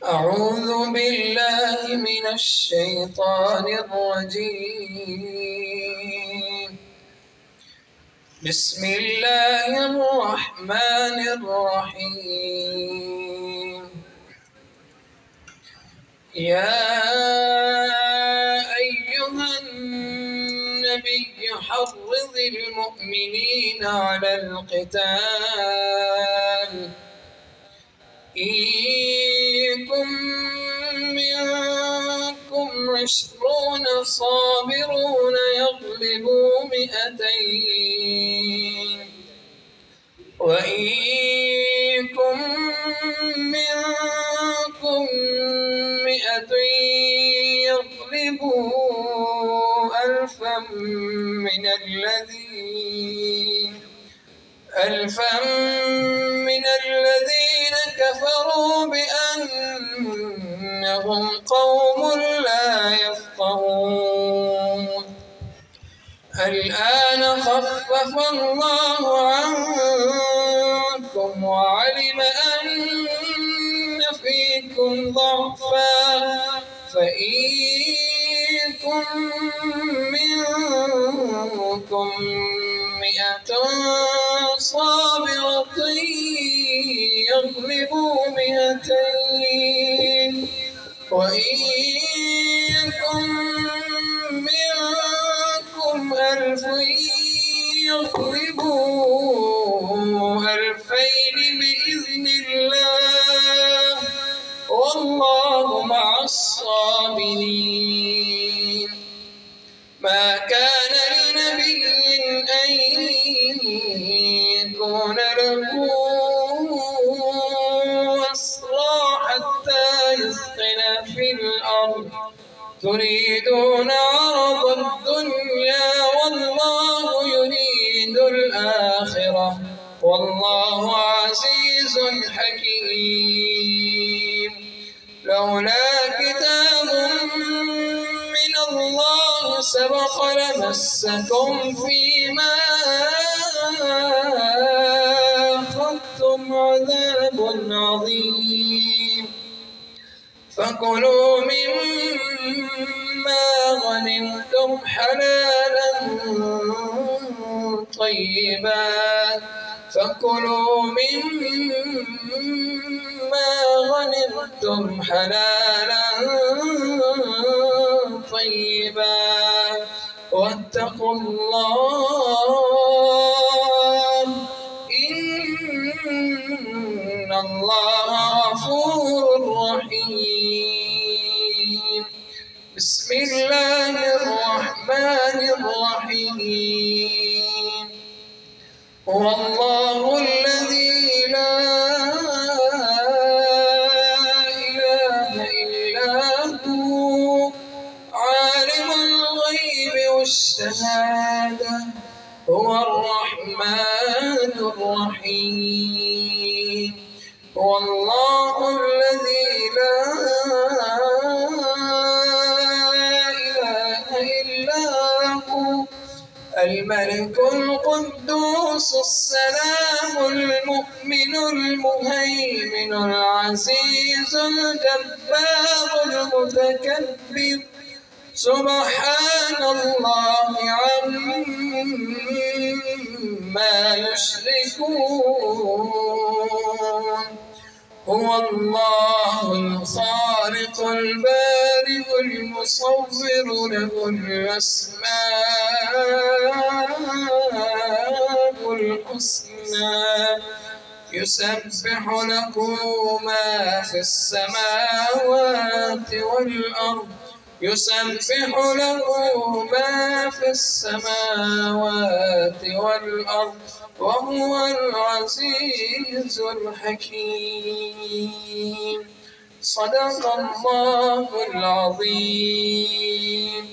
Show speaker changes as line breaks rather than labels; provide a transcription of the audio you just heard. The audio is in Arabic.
أعوذ بالله من الشيطان الرجيم. بسم الله الرحمن الرحيم. يا أيها النبي حرض المؤمنين على القتال إن يكن منكم 20 صابرون يغلبوا 200 وإن يكن منكم 100 يغلبوا 1000 من الذين كفروا بأنهم قوم لا يفقهون. الآن خفف الله عنكم وعلم أن فيكم ضعفا فإن يكن منكم 100 صابرة يغلبوا 200 وإن يكن منكم 1000 يغلبوا 2000 بإذن الله والله مع الصابرين. ما كان لنبي أن يكون له أسرى حتى يثخن في الأرض تريدون عرض الدنيا والله يريد الآخرة والله عزيز حكيم. لولا كتاب من الله سبق لمسكم فيما أخذتم عذاب عظيم. فكلوا مما غنمتم حلالا طيبا واتقوا الله إن الله غفور رحيم. بسم الله الرحمن الرحيم. هو الله الذي لا إله إلا هو عالم الغيب والشهادة هو الرحمن الرحيم. هو الله الذي لا إله إلا هو الملك القدوس السلام المؤمن المهيمن العزيز الجبار المتكبر سبحان الله عما يشركون. هو الله الخالق البارئ المصور له الأسماء الحسنى يسبح له ما في السماوات والأرض وهو العزيز الحكيم. صدق الله العظيم.